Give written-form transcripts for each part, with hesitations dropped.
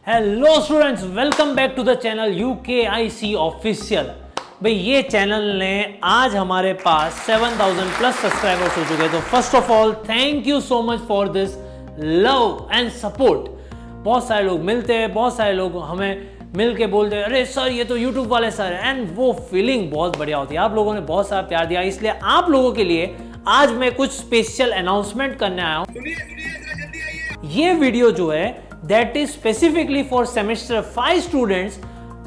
Hello students, welcome back to the channel UKIC official. भाई ये channel ने आज हमारे पास 7000 प्लस सब्सक्राइबर्स हो चुके हैं। तो first of all thank you so much for this love and support. बहुत सारे लोग मिलते हैं, बहुत सारे लोग हमें मिल के बोलते हैं अरे सर ये तो यूट्यूब वाले सर हैं, एंड वो फीलिंग बहुत बढ़िया होती है। आप लोगों ने बहुत सारा प्यार दिया, इसलिए आप लोगों के लिए आज मैं कुछ स्पेशल अनाउंसमेंट करने आया हूँ। ये वीडियो जो है that is specifically for semester 5 students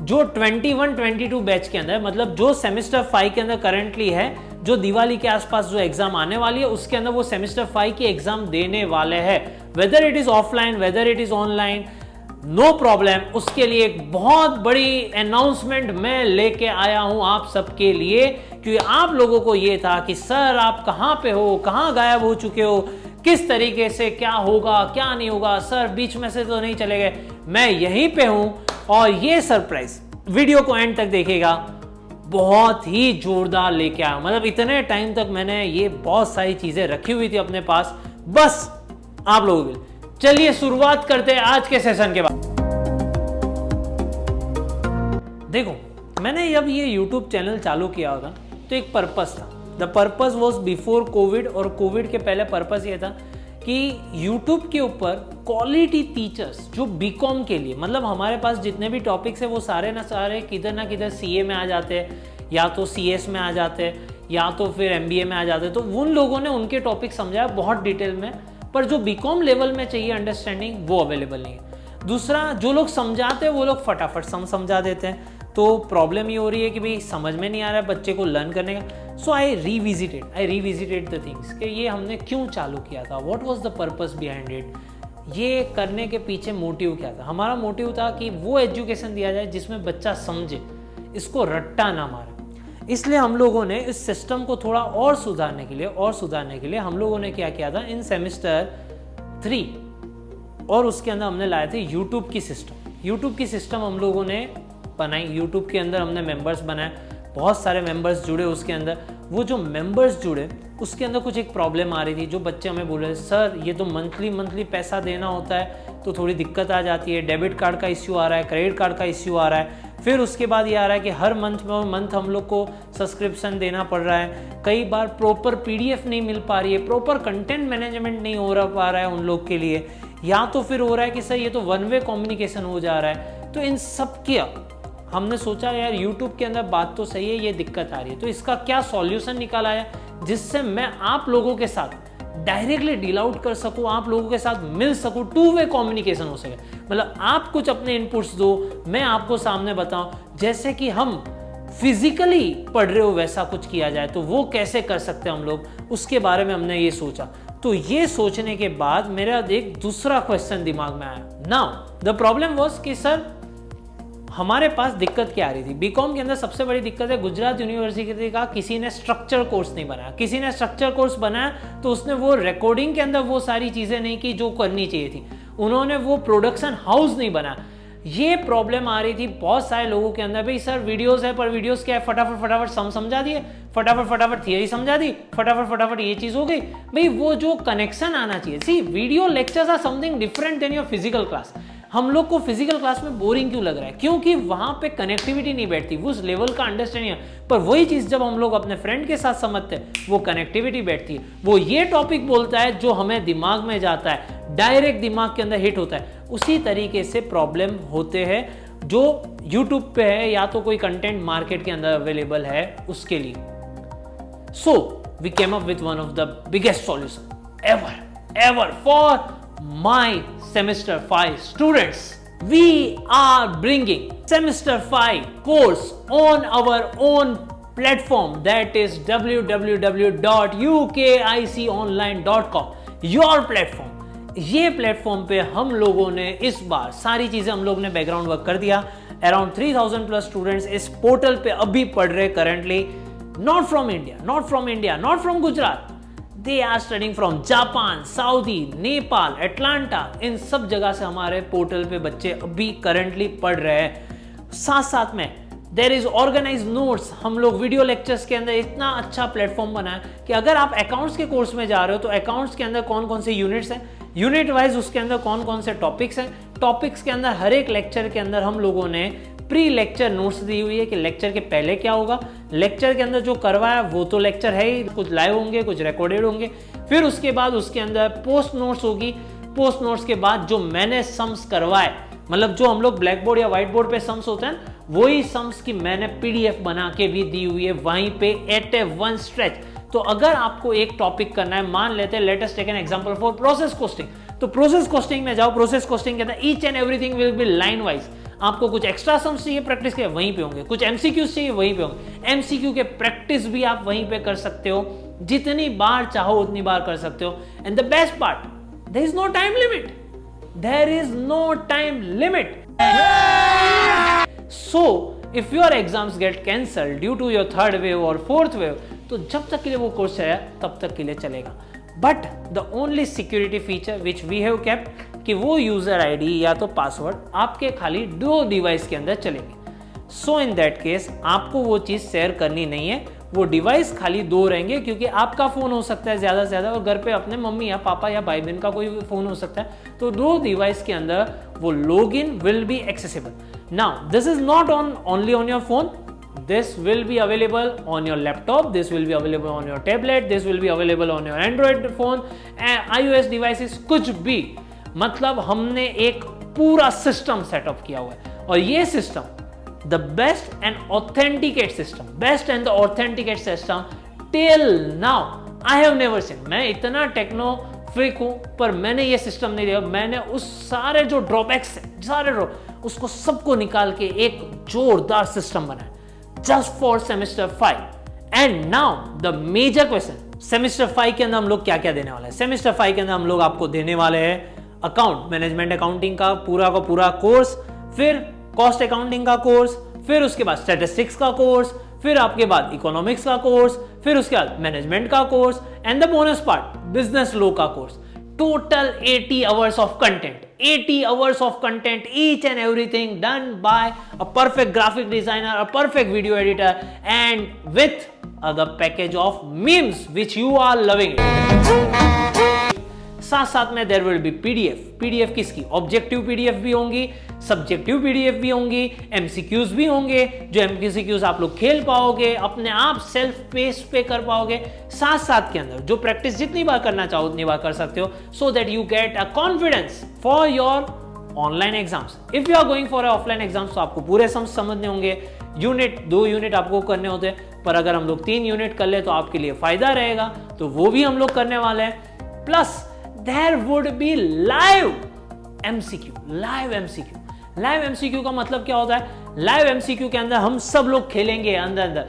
जो 21-22 बैच के अंदर, मतलब जो सेमेस्टर 5 के अंदर करंटली है, जो दिवाली के आसपास जो एग्जाम आने वाली है उसके अंदर वो सेमेस्टर 5 की एग्जाम देने वाले हैं। Whether it is offline, whether it is online, no problem. उसके लिए एक बहुत बड़ी अनाउंसमेंट मैं लेके आया हूं आप सबके लिए, क्योंकि आप लोगों को ये था कि सर आप कहां पे हो, कहां गायब हो चुके हो, किस तरीके से क्या होगा क्या नहीं होगा, सर बीच में से तो नहीं चले गए। मैं यहीं पे हूं और ये सरप्राइज वीडियो को एंड तक देखिएगा, बहुत ही जोरदार लेके आया। मतलब इतने टाइम तक मैंने ये बहुत सारी चीजें रखी हुई थी अपने पास, बस आप लोगों के लिए। चलिए शुरुआत करते हैं आज के सेशन के बाद। देखो, मैंने जब ये YouTube चैनल चालू किया होगा तो एक पर्पस था। The purpose was before Covid, और कोविड के पहले पर्पस ये था कि YouTube के ऊपर क्वालिटी टीचर्स जो बीकॉम के लिए, मतलब हमारे पास जितने भी टॉपिक्स है वो सारे ना सारे किधर ना किधर CA में आ जाते हैं, या तो CS में आ जाते हैं, या तो फिर MBA में आ जाते हैं। तो उन लोगों ने उनके टॉपिक समझाया बहुत डिटेल में, पर जो बीकॉम लेवल में चाहिए अंडरस्टैंडिंग वो अवेलेबल नहीं है। दूसरा, जो लोग समझाते हैं वो लोग फटाफट समझा देते हैं। तो प्रॉब्लम ये हो रही है कि भाई समझ में नहीं आ रहा है बच्चे को लर्न करने का। सो आई रिविजिटेड द थिंग्स कि ये हमने क्यों चालू किया था, what was the purpose behind it, ये करने के पीछे मोटिव क्या था। हमारा मोटिव था कि वो एजुकेशन दिया जाए जिसमें बच्चा समझे, इसको रट्टा ना मारे। इसलिए हम लोगों ने इस सिस्टम को थोड़ा और सुधारने के लिए हम लोगों ने क्या किया था इन सेमेस्टर 3, और उसके अंदर हमने लाए थे यूट्यूब की सिस्टम हम लोगों ने बनाई। यूट्यूब के अंदर हमने मेंबर्स बनाए, बहुत सारे मेंबर्स जुड़े उसके अंदर। वो जो मेंबर्स जुड़े उसके अंदर कुछ एक प्रॉब्लम आ रही थी। जो बच्चे हमें बोल रहे थे सर ये तो मंथली पैसा देना होता है तो थोड़ी दिक्कत आ जाती है, डेबिट कार्ड का इश्यू आ रहा है, क्रेडिट कार्ड का इश्यू आ रहा है, फिर उसके बाद ये आ रहा है कि हर मंथ हम लोग को सब्सक्रिप्शन देना पड़ रहा है, कई बार प्रॉपर PDF नहीं मिल पा रही है, प्रॉपर कंटेंट मैनेजमेंट नहीं हो पा रहा है उन लोग के लिए, या तो फिर हो रहा है कि सर ये तो वन वे कम्युनिकेशन हो जा रहा है। तो इन सब के हमने सोचा यार YouTube के अंदर बात तो सही है, ये दिक्कत आ रही है, तो इसका क्या सॉल्यूशन निकाला है जिससे मैं आप लोगों के साथ डायरेक्टली डील आउट कर सकूं, आप लोगों के साथ मिल सकूं, टू वे कम्युनिकेशन हो सके। मतलब आप कुछ अपने इनपुट्स दो, मैं आपको सामने बताऊं, जैसे कि हम फिजिकली पढ़ रहे हो वैसा कुछ किया जाए। तो वो कैसे कर सकते हैं हम लोग, उसके बारे में हमने ये सोचा। तो ये सोचने के बाद मेरा एक दूसरा क्वेश्चन दिमाग में आया। नाउ द प्रॉब्लम वाज कि सर हमारे पास दिक्कत क्या आ रही थी बीकॉम के अंदर। सबसे बड़ी दिक्कत है गुजरात यूनिवर्सिटी का किसी ने स्ट्रक्चर कोर्स नहीं बनाया। किसी ने स्ट्रक्चर कोर्स बनाया तो उसने वो रिकॉर्डिंग के अंदर वो सारी चीजें नहीं की जो करनी चाहिए थी, उन्होंने वो प्रोडक्शन हाउस नहीं बनाया। ये प्रॉब्लम आ रही थी बहुत सारे लोगों के अंदर। भाई सर वीडियोस है, पर वीडियोस क्या है, फटाफट समझा दिए, फटाफट थियरी समझा दी, फटाफट ये चीज हो गई। भाई वो जो कनेक्शन आना चाहिए, see video lectures are something different than your physical class. हम लोग को फिजिकल क्लास में बोरिंग क्यों लग रहा है, क्योंकि वहां पे कनेक्टिविटी नहीं बैठती, उस लेवल का अंडरस्टैंडिंग है। पर वही चीज जब हम लोग अपने फ्रेंड के साथ समझते हैं वो कनेक्टिविटी बैठती है, वो ये टॉपिक बोलता है जो हमें दिमाग में जाता है, डायरेक्ट दिमाग के अंदर हिट होता है। उसी तरीके से प्रॉब्लम होते हैं जो यूट्यूब पे है या तो कोई कंटेंट मार्केट के अंदर अवेलेबल है उसके लिए। So we came up with one of the biggest solution ever for my semester 5 students. We are bringing semester 5 course on our own platform, that is www.ukiconline.com, your platform. ये platform पे हम लोगों ने इस बार सारी चीजें हम लोग ने बैकग्राउंड वर्क कर दिया। अराउंड 3000 प्लस स्टूडेंट्स इस पोर्टल पे अभी पढ़ रहे currently, not from India, not from Gujarat, they are studying from Japan, Saudi, Nepal, Atlanta, इन सब जगह से हमारे पोर्टल पे बच्चे अभी करंटली पढ़ रहे हैं। साथ में देयर इज ऑर्गेनाइज नोट्स, हम लोग वीडियो लेक्चर्स के अंदर इतना अच्छा प्लेटफॉर्म बनाया कि अगर आप अकाउंट्स के कोर्स में जा रहे हो तो अकाउंट्स के अंदर कौन कौन से यूनिट्स हैं, यूनिट वाइज उसके अंदर कौन कौन से टॉपिक्स हैं, टॉपिक्स के अंदर हर एक लेक्चर के अंदर हम लोगों ने प्री लेक्चर नोट्स दी हुई है कि लेक्चर के पहले क्या होगा, लेक्चर के अंदर जो करवाया वो तो लेक्चर है ही, कुछ लाइव होंगे कुछ रिकॉर्डेड होंगे। फिर उसके बाद उसके अंदर पोस्ट नोट्स होगी, पोस्ट नोट्स के बाद जो मैंने सम्स करवाए, मतलब जो हम लोग ब्लैक बोर्ड या व्हाइट बोर्ड पे सम्स होते हैं वही सम्स की मैंने पीडीएफ बना के भी दी हुई है वहीं पे एट ए वन स्ट्रेच। तो अगर आपको एक टॉपिक करना है, मान लेते हैं let us take an example for process costing, तो प्रोसेस कॉस्टिंग में जाओ, प्रोसेस कॉस्टिंग के अंदर each and everything will be line wise. आपको कुछ एक्स्ट्रा सम्स चाहिए प्रैक्टिस के, वहीं पे होंगे, कुछ एमसीक्यूज चाहिए वहीं पे होंगे, एमसीक्यू के प्रैक्टिस भी आप वहीं पे कर सकते हो, जितनी बार चाहो उतनी बार कर सकते हो। And the best part, there is no time limit, there is no time limit. So, if your exams get cancelled due to your third wave or fourth wave, तो जब तक के लिए वो कोर्स है तब तक के लिए चलेगा। But the only security feature which we have kept कि वो यूजर आईडी या तो पासवर्ड आपके खाली 2 डिवाइस के अंदर चलेंगे। सो इन दैट केस आपको वो चीज़ शेयर करनी नहीं है, वो डिवाइस खाली 2 रहेंगे, क्योंकि आपका फोन हो सकता है ज्यादा से ज्यादा और घर पे अपने मम्मी या पापा या भाई बहन का कोई फोन हो सकता है, तो 2 डिवाइस के अंदर वो log in will be accessible. Now this is not only on your phone, this will be available on your laptop, this will be available on your tablet, this will be available on your Android phone, iOS devices, कुछ भी, मतलब हमने एक पूरा system setup किया हुआ है। और ये system the best and authenticate system till now I have never seen। मैं इतना टेक्नो फ्रीक हूं पर मैंने ये सिस्टम नहीं देखा। मैंने उस सारे जो ड्रॉबैक्स है, सारे उसको सबको निकाल के एक जोरदार सिस्टम बनाया just for semester 5। and now the major question, semester 5 के अंदर हम लोग क्या क्या देने वाले हैं। semester 5 के अंदर हम लोग आपको देने वाले हैं अकाउंट मैनेजमेंट अकाउंटिंग का पूरा कोर्स, फिर कॉस्ट अकाउंटिंग का कोर्स, फिर उसके बाद स्टैटिस्टिक्स का कोर्स, फिर आपके बाद इकोनॉमिक्स का कोर्स, फिर उसके बाद मैनेजमेंट का course, and the bonus part business law का course. Total 80 hours of content, 80 hours of content, each and everything done by a perfect graphic designer, a perfect video editor, and with the package of memes which you are loving it। साथ में there will be PDF किसकी, objective PDF भी होंगी, subjective PDF भी होंगी, MCQs भी होंगे, जो एमसीक्यूज आप लोग खेल पाओगे, अपने आप सेल्फ पेस पे कर पाओगे। साथ के अंदर जो प्रैक्टिस जितनी बार करना चाहो उतनी बार कर सकते हो, so that you get a confidence for your online exams. If you are going for offline exams तो आपको पूरे समझने होंगे, यूनिट 2 यूनिट आपको करने होते हैं, पर अगर हम लोग 3 यूनिट कर ले तो आपके लिए फायदा रहेगा, तो वो भी हम लोग करने वाले हैं। Plus there would be live MCQ। Live MCQ का मतलब क्या होता है, लाइव MCQ के अंदर हम सब लोग खेलेंगे अंदर।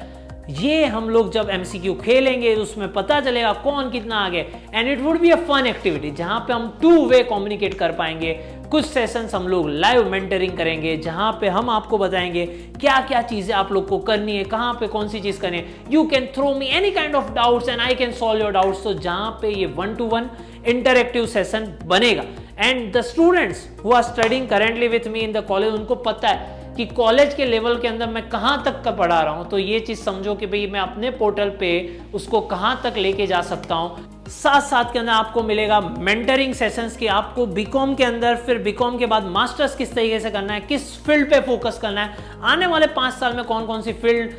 ये हम लोग जब MCQ खेलेंगे उसमें पता चलेगा कौन कितना आगे, and it would be a fun activity जहां पे हम 2 वे कम्युनिकेट कर पाएंगे। कुछ सेशंस हम लोग लाइव मेंटरिंग करेंगे जहां पे हम आपको बताएंगे क्या क्या चीजें आप लोग को करनी है, कहां पे कौन सी चीज करनी है। You can throw me any kind of doubts and I can solve your doubts. तो जहां पे ये 1-to-1 इंटरैक्टिव सेशन बनेगा, and the students who are studying currently with me in the college, उनको पता है कि कॉलेज के लेवल के अंदर मैं कहां तक का पढ़ा रहा हूं, तो ये चीज समझो कि भाई मैं अपने पोर्टल पे उसको कहां तक लेके जा सकता हूं। साथ के अंदर आपको मिलेगा मेंटरिंग सेशंस की, आपको बीकॉम के अंदर, फिर बीकॉम के बाद मास्टर्स किस तरीके से करना है, किस फील्ड पे फोकस करना है, आने वाले 5 साल में कौन कौन सी फील्ड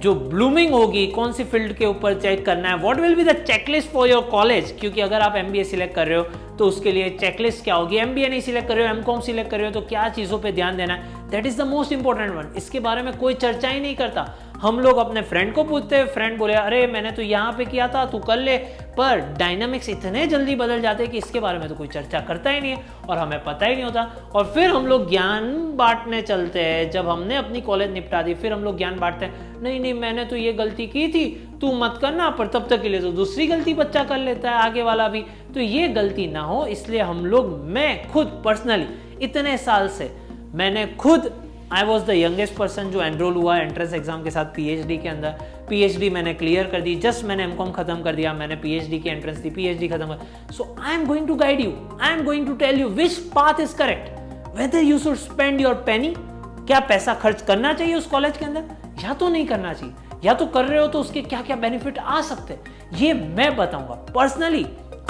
जो ब्लूमिंग होगी, कौन सी फील्ड के ऊपर चेक करना है, what will be the checklist for your college. क्योंकि अगर आप एमबीए सिलेक्ट कर रहे हो तो उसके लिए चेकलिस्ट क्या होगी, एमबीए नहीं सिलेक्ट कर रहे हो, एमकॉम सिलेक्ट कर रहे हो तो क्या चीज़ों पे ध्यान देना है, that is the most important one. इसके बारे में कोई चर्चा ही नहीं करता। हम लोग अपने फ्रेंड को पूछते हैं, फ्रेंड बोले अरे मैंने तो यहाँ पे किया था, तू कर ले, पर डायनामिक्स इतने जल्दी बदल जाते हैं कि इसके बारे में तो कोई चर्चा करता ही नहीं है और हमें पता ही नहीं होता। और फिर हम लोग ज्ञान बांटने चलते हैं, जब हमने अपनी कॉलेज निपटा दी फिर हम लोग ज्ञान बांटते हैं, नहीं मैंने तो ये गलती की थी, तू मत करना, पर तब तक के लिए तो दूसरी गलती बच्चा कर लेता है आगे वाला भी। तो ये गलती ना हो, इसलिए हम लोग, मैं खुद पर्सनली इतने साल से मैंने खुद, I was the youngest person जो एनरोल हुआ एंट्रेंस एग्जाम के साथ पीएचडी के अंदर। पीएचडी मैंने क्लियर कर दी, जस्ट मैंने एमकॉम खत्म कर दिया, मैंने पीएचडी की एंट्रेंस दी, पीएचडी खत्म कर। So I am going to guide you, I am going to tell you which path is correct, whether you should spend your penny, क्या पैसा खर्च करना चाहिए उस कॉलेज के अंदर या तो नहीं करना चाहिए, या तो कर रहे हो तो उसके क्या क्या बेनिफिट आ सकते हैं, ये मैं बताऊंगा पर्सनली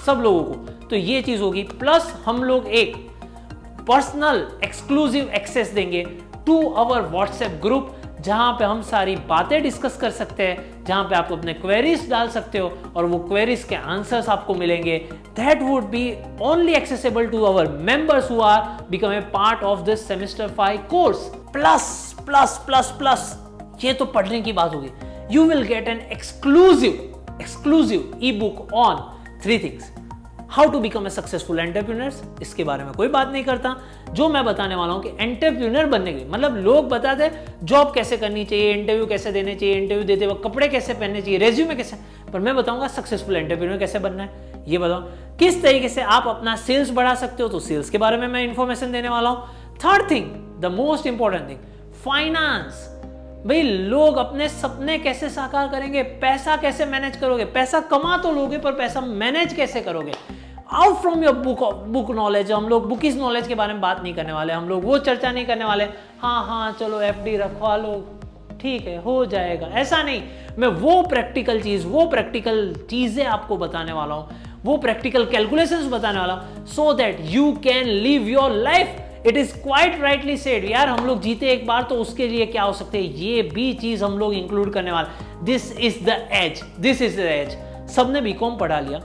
सब लोगों को। तो ये चीज होगी। प्लस हम लोग एक पर्सनल एक्सक्लूसिव एक्सेस देंगे टू अवर व्हाट्सएप ग्रुप, जहां पे हम सारी बातें डिस्कस कर सकते हैं, जहां पे आप अपने क्वेरीज डाल सकते हो और वो क्वेरीज के आंसर्स आपको मिलेंगे। That would be only accessible to our members who are become a part of this semester 5 course. Plus plus plus plus, ये तो पढ़ने की बात होगी। You will get an exclusive e book on 3 things. How to become a successful entrepreneurs, इसके बारे में कोई बात नहीं करता। जो मैं बताने वाला हूं कि एंटरप्रेन्योर बनने के मतलब लोग बताते हैं जॉब कैसे करनी चाहिए, इंटरव्यू कैसे देने चाहिए, इंटरव्यू देते वक्त कपड़े कैसे पहनने चाहिए, रेज्यूमे कैसे, पर मैं बताऊंगा सक्सेसफुल एंटरप्रेन्योर कैसे बनना है। ये बताओ किस तरीके से आप अपना सेल्स बढ़ा सकते हो, तो सेल्स के बारे में मैं इंफॉर्मेशन देने वाला हूं। Third thing, the most important thing, finance. भाई लोग अपने सपने कैसे साकार करेंगे, पैसा कैसे मैनेज करोगे, पैसा कमा तो लोगे पर पैसा मैनेज कैसे करोगे। Out from your book knowledge, हम लोग बुकिश नॉलेज के बारे में बात नहीं करने वाले, हम लोग वो चर्चा नहीं करने वाले। हाँ चलो एफडी रखवा लो, ठीक है हो जाएगा, ऐसा नहीं। मैं वो प्रैक्टिकल चीजें आपको बताने वाला हूं, वो प्रैक्टिकल कैलकुलेशंस बताने वाला हूं, सो that you can live your life. It is quite rightly said यार, हम लोग जीते एक बार तो उसके लिए क्या हो सकते हैं, ये भी चीज हम लोग इंक्लूड करने वाले। This is the age. सबने बीकॉम पढ़ा लिया,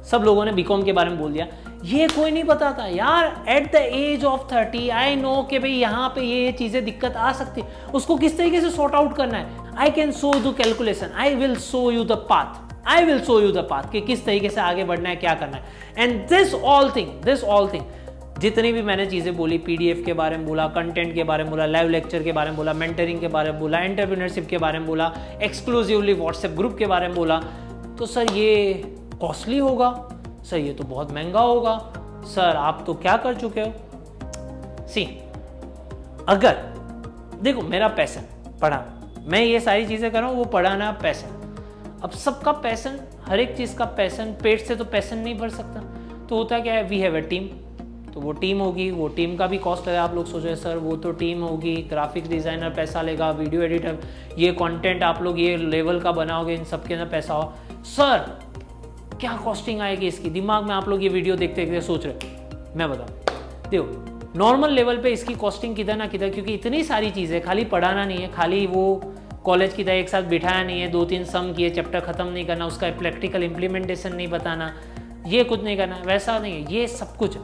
सब लोगों ने बीकॉम के बारे में बोल दिया, ये कोई नहीं पता था यार। At the age of 30 I know कि भाई यहाँ पे ये चीजें दिक्कत आ सकती है, उसको किस तरीके से सॉर्ट आउट करना है। I can show you calculation, I will show you the path कि किस तरीके से आगे बढ़ना है, क्या करना है। एंड दिस ऑल थिंग जितनी भी मैंने चीजें बोली, पीडीएफ के बारे में बोला, कंटेंट के बारे में बोला, लाइव लेक्चर के बारे में बोला, मेंटरिंग के बारे में बोला, एंटरप्रेन्योरशिप के बारे में बोला, एक्सक्लूसिवली व्हाट्सएप ग्रुप के बारे में बोला, तो सर ये कॉस्टली होगा, सर ये तो बहुत महंगा होगा, सर आप तो क्या कर चुके हो। अगर देखो मेरा पैशन पढ़ाना, मैं ये सारी चीजें कर रहा हूं, वो पढ़ाना पैशन। अब सबका पैशन, हर एक चीज का पैशन, पेट से तो पैशन नहीं भर सकता, तो होता क्या है, वी हैव ए टीम, तो वो टीम होगी, वो टीम का भी कॉस्ट है। आप लोग सोच रहे सर वो तो टीम होगी, ग्राफिक्स डिजाइनर पैसा लेगा, वीडियो एडिटर, ये कंटेंट आप लोग ये लेवल का बनाओगे, इन सबके अंदर पैसा हो। सर क्या कॉस्टिंग आएगी इसकी, दिमाग में आप लोग ये वीडियो देखते देखते सोच रहे, मैं बताऊं, देखो नॉर्मल लेवल पे इसकी कॉस्टिंग किधर ना किधर, क्योंकि इतनी सारी चीज़ें, खाली पढ़ाना नहीं है, खाली वो कॉलेज की तरह एक साथ बिठाया नहीं है, 2-3 सम किए चैप्टर खत्म नहीं करना, उसका प्रैक्टिकल इंप्लीमेंटेशन नहीं बताना, ये कुछ नहीं करना, वैसा नहीं है, ये सब कुछ।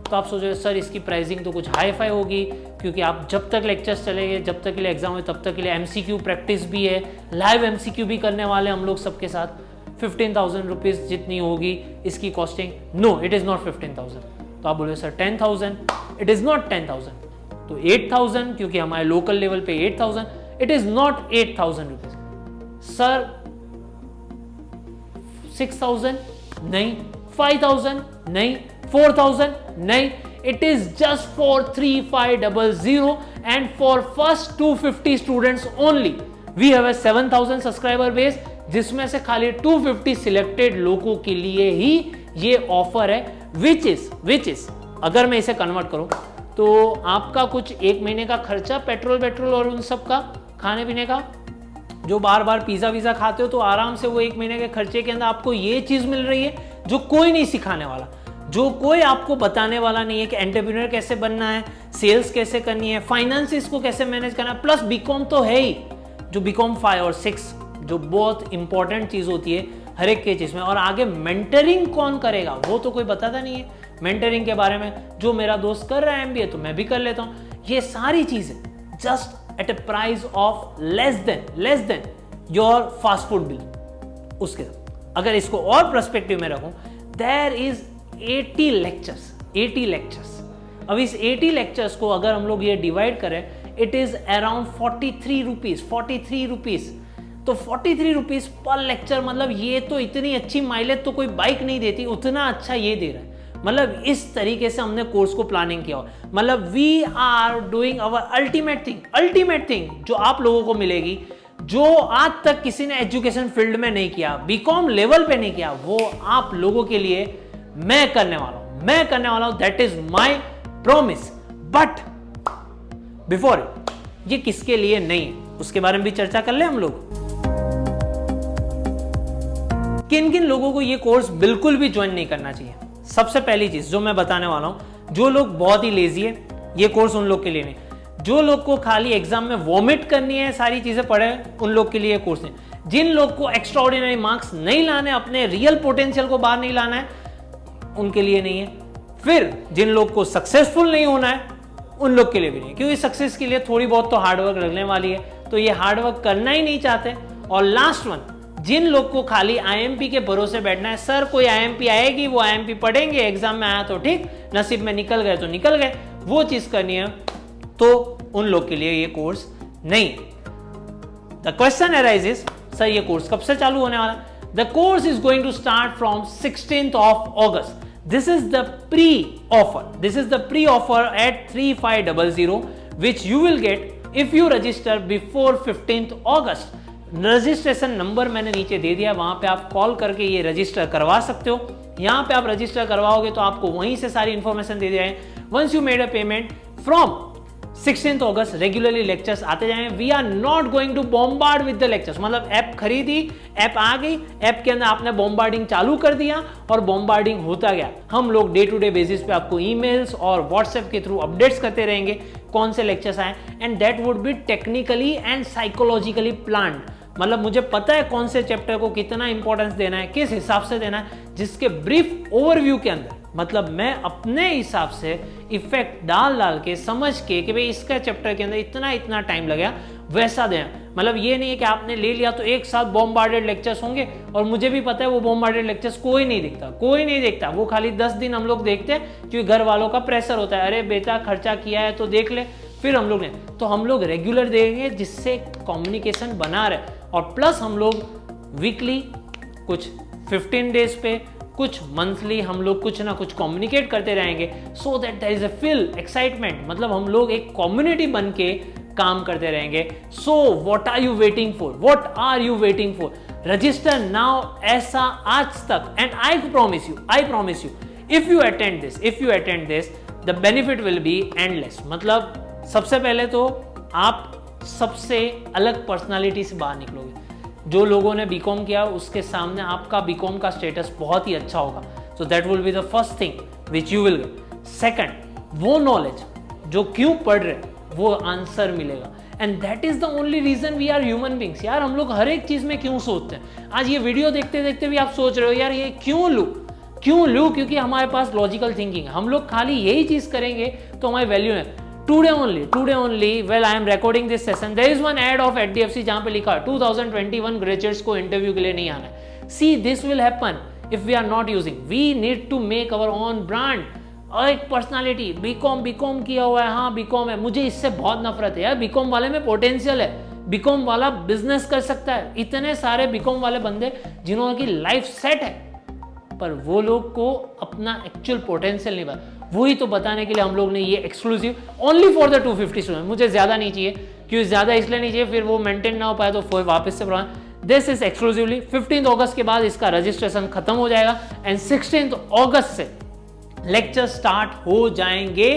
तो आप सोचो सर इसकी प्राइसिंग तो कुछ हाई फाई होगी, क्योंकि आप जब तक लेक्चर्स चलेंगे, जब तक के लिए एग्जाम है, तब तक के लिए एमसीक्यू प्रैक्टिस भी है, लाइव एमसीक्यू भी करने वाले हम लोग सबके साथ। 15,000 रुपीज जितनी होगी इसकी costing. No, it is not 15,000। तो आप बोले सर 10,000, इट इज नॉट 10,000, तो 8,000, क्योंकि हमारे लोकल लेवल पे 8,000, it is not 8,000 rupees. Sir 6,000 नहीं, 5,000 नहीं, 4,000 नहीं, it is just for 3,500 and for first 250 students only. We have a 7,000 subscriber base, जिसमें से खाली 250 सिलेक्टेड लोगों के लिए ही ये ऑफर है, which is अगर मैं इसे कन्वर्ट करूं तो आपका कुछ एक महीने का खर्चा पेट्रोल और उन सब का, खाने पीने का, जो बार बार पिज्जा वीजा खाते हो तो आराम से वो एक महीने के खर्चे के अंदर आपको ये चीज मिल रही है जो कोई नहीं सिखाने वाला, जो कोई आपको बताने वाला नहीं है कि एंटरप्रेन्योर कैसे बनना है, सेल्स कैसे करनी है, फाइनेंसिस को कैसे मैनेज करना है। प्लस बीकॉम तो है ही, जो बीकॉम 5 और 6 जो बहुत इंपॉर्टेंट चीज होती है हर एक के चीज में। और आगे मेंटरिंग कौन करेगा वो तो कोई बताता नहीं है। मेंटरिंग के बारे में जो मेरा दोस्त कर रहा है एमबीए, तो मैं भी कर लेता हूं। ये सारी चीजें just at a price of less than your fast food bill. उसके अगर इसको और पर्सपेक्टिव में रखूं, देयर इज 80 लेक्चर्स। अब इस 80 लेक्चर्स को अगर हम लोग ये डिवाइड करें, इट इज अराउंड 43 रुपीज। तो 43 रुपीज पर लेक्चर, मतलब ये तो इतनी अच्छी माइलेज तो कोई बाइक नहीं देती, उतना अच्छा ये दे रहा है। मतलब इस तरीके से हमने कोर्स को प्लानिंग किया। मतलब we are doing our ultimate thing जो आप लोगों को मिलेगी, जो आज तक किसी ने एजुकेशन फील्ड में नहीं किया, बीकॉम लेवल पे नहीं किया, वो आप लोगों के लिए मैं करने वाला हूं। That is my promise. But before ये किसके लिए नहीं है, उसके बारे में भी चर्चा कर ले हम लोग। किन किन लोगों को ये कोर्स बिल्कुल भी ज्वाइन नहीं करना चाहिए। सबसे पहली चीज जो मैं बताने वाला हूं, जो लोग बहुत ही लेजी है ये कोर्स उन लोग के लिए नहीं, जो लोग को खाली एग्जाम में वॉमिट करनी है सारी चीजें पढ़े उन लोग के लिए कोर्स नहीं, जिन लोग को एक्स्ट्रा ऑर्डिनरी मार्क्स नहीं लाने, अपने रियल पोटेंशियल को बाहर नहीं लाना है उनके लिए नहीं है, फिर जिन लोग को सक्सेसफुल नहीं होना है उन लोग के लिए भी नहीं, क्योंकि सक्सेस के लिए थोड़ी बहुत तो हार्डवर्क लगने वाली है, तो ये हार्डवर्क करना ही नहीं चाहते। और लास्ट वन, जिन लोग को खाली आईएमपी के भरोसे बैठना है, सर कोई आईएमपी आएगी वो आईएमपी पढ़ेंगे, एग्जाम में आया तो ठीक, नसीब में निकल गए तो निकल गए, वो चीज करनी है, तो उन लोग के लिए ये कोर्स नहीं। द क्वेश्चन अराइजेस, सर ये कोर्स कब से चालू होने वाला है? The course is going to start from 16th of August. This is the pre-offer. This is the pre-offer at 3500, which you will get if you register before 15th August. Registration number मैंने नीचे दे दिया, वहां पे आप call करके ये register करवा सकते हो। यहां पे आप रजिस्टर करवाओगे तो आपको वहीं से सारी इंफॉर्मेशन दे दिया है। Once you made a payment from 16th August regularly lectures आते जाएं। We are not going to bombard with the lectures, मतलब ऐप खरीदी, ऐप आ गई, ऐप के अंदर आपने बॉम्बार्डिंग चालू कर दिया और बॉम्बार्डिंग होता गया। हम लोग डे टू डे बेसिस पे आपको ईमेल्स और व्हाट्सएप के थ्रू अपडेट्स करते रहेंगे कौन से लेक्चर्स आए, and that would be technically and psychologically planned, मतलब मुझे पता है कौन से चैप्टर को कितना इंपॉर्टेंस देना है, किस हिसाब से देना है, जिसके ब्रीफ ओवरव्यू के अंदर मतलब मैं अपने हिसाब से इफेक्ट डाल के समझ के कि भाई इसका चैप्टर के अंदर इतना इतना टाइम लगेगा वैसा दें। मतलब ये नहीं है कि आपने ले लिया तो एक साथ बॉम्बार्डेड लेक्चर्स होंगे, और मुझे भी पता है वो बॉम्बार्डेड लेक्चर्स कोई नहीं दिखता, कोई नहीं देखता, वो खाली 10 दिन हम लोग देखते हैं क्योंकि घर वालों का प्रेशर होता है, अरे बेटा खर्चा किया है तो देख ले, फिर हम लोग ने तो हम लोग रेगुलर देंगे जिससे कम्युनिकेशन बना रहे, और प्लस हम लोग वीकली कुछ 15 डेज पे कुछ मंथली हम लोग कुछ ना कुछ कम्युनिकेट करते रहेंगे, so that there is a feel excitement, मतलब हम लोग एक कम्युनिटी बन के काम करते रहेंगे। So what are you waiting for, what are you waiting for, register now. ऐसा आज तक, and I promise you if you attend this the benefit will be endless. मतलब सबसे पहले तो आप सबसे अलग पर्सनालिटी से बाहर निकलोगे। जो लोगों ने बीकॉम किया उसके सामने आपका बीकॉम का स्टेटस बहुत ही अच्छा होगा, so that will be the first thing which you will get. Second, वो नॉलेज जो क्यों पढ़ रहे वो आंसर मिलेगा, and that is the only reason we are human beings. यार हम लोग हर एक चीज में क्यों सोचते हैं, आज ये वीडियो देखते देखते भी आप सोच रहे हो यार ये क्यों लूं, क्योंकि हमारे पास लॉजिकल थिंकिंग है। हम लोग खाली यही चीज करेंगे तो हमारी वैल्यू है। Today only, while I am recording this session, there is one ad of HDFC जहां पे लिखा 2021 ग्रेजुएट्स को इंटरव्यू के लिए नहीं आना है। See, this will happen if we are not using. We need to make our own brand. और एक पर्सनालिटी, बीकॉम किया हुआ है, हाँ बीकॉम है, मुझे इससे बहुत नफरत है यार, बीकॉम वाले में पोटेंशियल है, बीकॉम वाला बिजनेस कर सकता है। इतने सारे बीकॉम वाले बंदे जिन्होंने की लाइफ सेट है, पर वो लोग को अपना एक्चुअल पोटेंशियल नहीं पता। वही तो बताने के लिए हम लोग ने ये exclusive only for the 250 student, मुझे ज्यादा नहीं चाहिए, क्योंकि ज्यादा इसलिए नहीं चाहिए फिर वो मेंटेन ना हो पाए तो फिर वापस से बढ़ाएं। दिस इज एक्सक्लूसिवली 15th अगस्त के बाद इसका रजिस्ट्रेशन खत्म हो जाएगा, एंड 16th अगस्त से लेक्चर स्टार्ट हो जाएंगे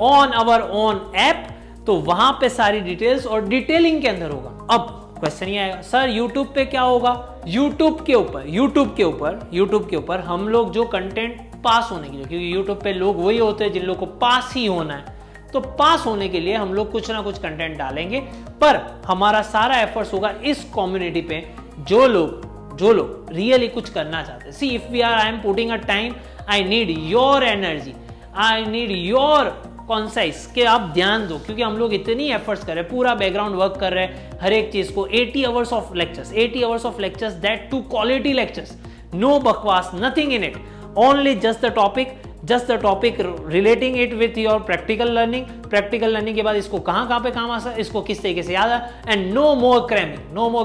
ऑन आवर ओन ऐप, तो वहां पे सारी डिटेल्स और डिटेलिंग के अंदर होगा। अब क्वेश्चन ये आएगा, सर यूट्यूब पे क्या होगा? यूट्यूब के ऊपर हम लोग जो कंटेंट पास होने के लिए, क्योंकि यूट्यूब पे लोग वही होते हैं जिन लोग को पास ही होना है, तो पास होने के लिए हम लोग कुछ ना कुछ कंटेंट डालेंगे, पर हमारा सारा एफर्ट्स होगा इस कम्युनिटी पे जो लोग रियली कुछ करना चाहते हैं। See if we are I am putting a time, I need your energy, I need your concise कि आप ध्यान दो, क्योंकि हम लोग इतनी एफर्ट्स कर रहे हैं, पूरा बैकग्राउंड वर्क कर रहे हैं हर एक चीज को। 80 hours of lectures, that too quality lectures, no बकवास, nothing in it, only just the topic relating it with your practical learning के बाद इसको कहां पे काम आ सकता है, इसको किस तरीके से याद है, एंड नो मोर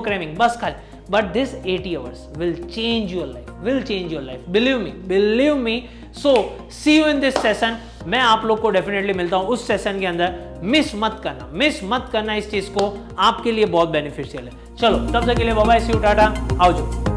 क्रैमिंग, बस खाली। But this 80 hours will change your life, believe me. So see you in this session. मैं आप लोग को डेफिनेटली मिलता हूं उस सेशन के अंदर, मिस मत करना इस चीज को, आपके लिए बहुत बेनिफिशियल है। चलो तब तक के लिए bye bye, see you, ta-ta, आओ जो।